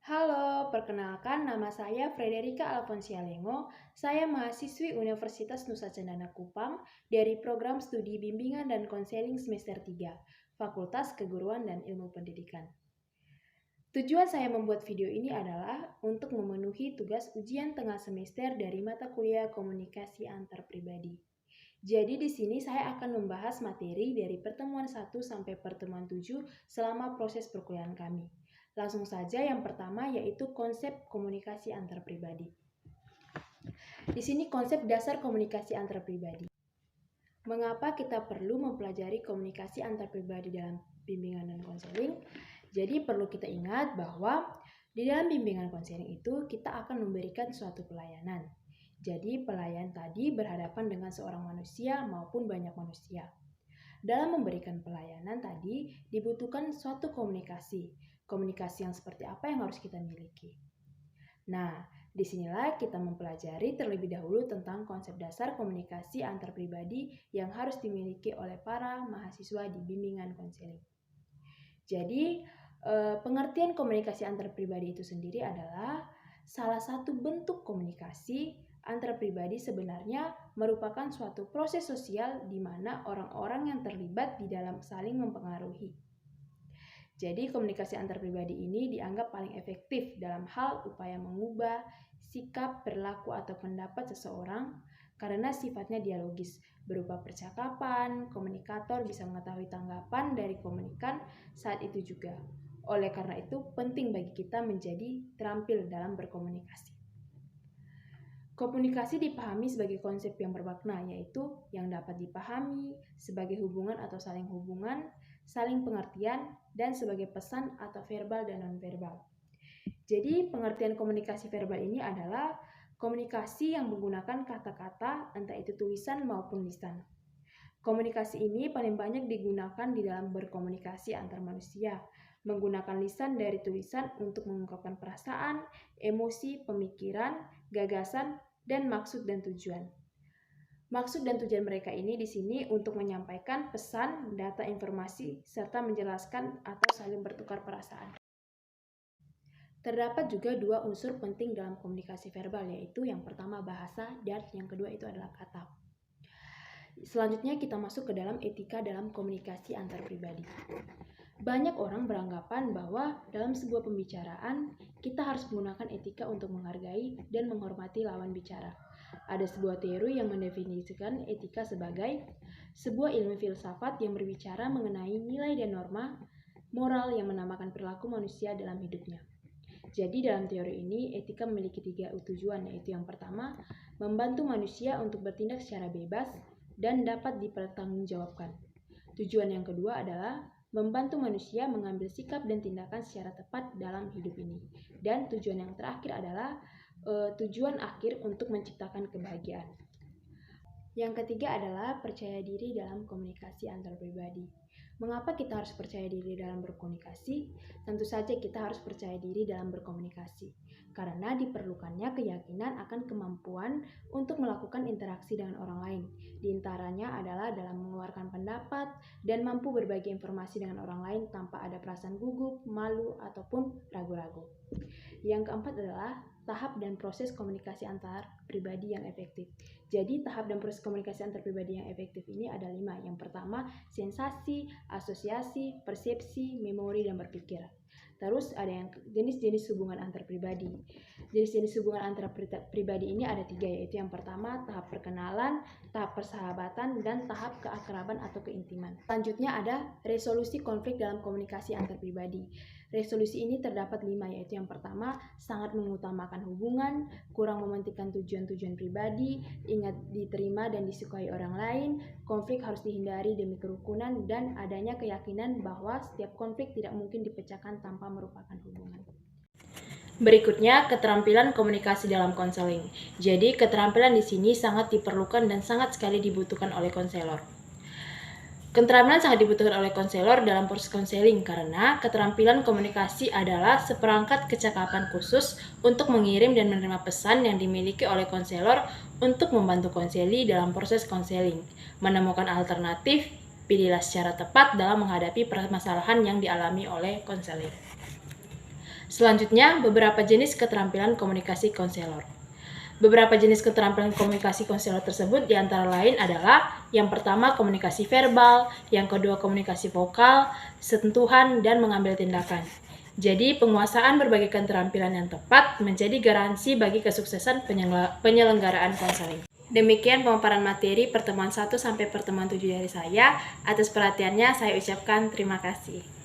Halo, perkenalkan nama saya Frederika Alfonsia Lengo. Saya mahasiswi Universitas Nusa Cendana Kupang dari program studi bimbingan dan konseling semester 3, Fakultas Keguruan dan Ilmu Pendidikan. Tujuan saya membuat video ini adalah untuk memenuhi tugas ujian tengah semester dari mata kuliah komunikasi antar pribadi. Jadi di sini saya akan membahas materi dari pertemuan 1 sampai pertemuan 7 selama proses perkuliahan kami. Langsung saja yang pertama yaitu konsep komunikasi antar pribadi. Di sini konsep dasar komunikasi antar pribadi. Mengapa kita perlu mempelajari komunikasi antar pribadi dalam bimbingan dan konseling? Jadi perlu kita ingat bahwa di dalam bimbingan konseling itu kita akan memberikan suatu pelayanan. Jadi pelayan tadi berhadapan dengan seorang manusia maupun banyak manusia. Dalam memberikan pelayanan tadi dibutuhkan suatu komunikasi. Komunikasi yang seperti apa yang harus kita miliki. Nah, disinilah kita mempelajari terlebih dahulu tentang konsep dasar komunikasi antar pribadi yang harus dimiliki oleh para mahasiswa di bimbingan konseling. Jadi, pengertian komunikasi antar pribadi itu sendiri adalah salah satu bentuk komunikasi antar pribadi sebenarnya merupakan suatu proses sosial di mana orang-orang yang terlibat di dalam saling mempengaruhi. Jadi komunikasi antar pribadi ini dianggap paling efektif dalam hal upaya mengubah sikap, perilaku, atau pendapat seseorang karena sifatnya dialogis, berupa percakapan, komunikator bisa mengetahui tanggapan dari komunikan saat itu juga. Oleh karena itu, penting bagi kita menjadi terampil dalam berkomunikasi. Komunikasi dipahami sebagai konsep yang bermakna, yaitu yang dapat dipahami sebagai hubungan atau saling hubungan, saling pengertian, dan sebagai pesan atau verbal dan non-verbal. Jadi pengertian komunikasi verbal ini adalah komunikasi yang menggunakan kata-kata, entah itu tulisan maupun lisan. Komunikasi ini paling banyak digunakan di dalam berkomunikasi antar manusia, menggunakan lisan dari tulisan untuk mengungkapkan perasaan, emosi, pemikiran, gagasan, dan maksud dan tujuan. Maksud dan tujuan mereka ini di sini untuk menyampaikan pesan, data informasi, serta menjelaskan atau saling bertukar perasaan. Terdapat juga dua unsur penting dalam komunikasi verbal, yaitu yang pertama bahasa dan yang kedua itu adalah kata. Selanjutnya kita masuk ke dalam etika dalam komunikasi antar pribadi. Banyak orang beranggapan bahwa dalam sebuah pembicaraan kita harus menggunakan etika untuk menghargai dan menghormati lawan bicara. Ada sebuah teori yang mendefinisikan etika sebagai sebuah ilmu filsafat yang berbicara mengenai nilai dan norma moral yang menamakan perilaku manusia dalam hidupnya. Jadi dalam teori ini etika memiliki 3 tujuan, yaitu yang pertama, membantu manusia untuk bertindak secara bebas dan dapat dipertanggungjawabkan. Tujuan yang kedua adalah membantu manusia mengambil sikap dan tindakan secara tepat dalam hidup ini. Dan tujuan yang terakhir adalah tujuan akhir untuk menciptakan kebahagiaan. Yang ketiga adalah percaya diri dalam komunikasi antar pribadi. Mengapa kita harus percaya diri dalam berkomunikasi? Tentu saja kita harus percaya diri dalam berkomunikasi, karena diperlukannya keyakinan akan kemampuan untuk melakukan interaksi dengan orang lain. Di antaranya adalah dalam mengeluarkan pendapat dan mampu berbagi informasi dengan orang lain tanpa ada perasaan gugup, malu, ataupun ragu-ragu. Yang keempat adalah tahap dan proses komunikasi antar pribadi yang efektif. Jadi tahap dan proses komunikasi antar pribadi yang efektif ini ada 5. Yang pertama, sensasi, asosiasi, persepsi, memori, dan berpikir. Terus ada yang jenis-jenis hubungan antar pribadi. Jenis-jenis hubungan antar pribadi ini ada 3, yaitu yang pertama tahap perkenalan, tahap persahabatan, dan tahap keakraban atau keintiman. Selanjutnya ada resolusi konflik dalam komunikasi antar pribadi. Resolusi ini terdapat 5, yaitu yang pertama, sangat mengutamakan hubungan, kurang mementingkan tujuan-tujuan pribadi, ingat diterima dan disukai orang lain, konflik harus dihindari demi kerukunan, dan adanya keyakinan bahwa setiap konflik tidak mungkin dipecahkan tanpa merupakan hubungan. Berikutnya, keterampilan komunikasi dalam konseling. Jadi, keterampilan di sini sangat diperlukan dan sangat sekali dibutuhkan oleh konselor. Keterampilan sangat dibutuhkan oleh konselor dalam proses konseling karena keterampilan komunikasi adalah seperangkat kecakapan khusus untuk mengirim dan menerima pesan yang dimiliki oleh konselor untuk membantu konseli dalam proses konseling. Menemukan alternatif, pilihlah secara tepat dalam menghadapi permasalahan yang dialami oleh konselor. Selanjutnya, beberapa jenis keterampilan komunikasi konselor. Beberapa jenis keterampilan komunikasi konselor tersebut diantara lain adalah yang pertama komunikasi verbal, yang kedua komunikasi vokal, sentuhan, dan mengambil tindakan. Jadi, penguasaan berbagai keterampilan yang tepat menjadi garansi bagi kesuksesan penyelenggaraan konseling. Demikian pemaparan materi pertemuan 1 sampai pertemuan 7 dari saya. Atas perhatiannya saya ucapkan terima kasih.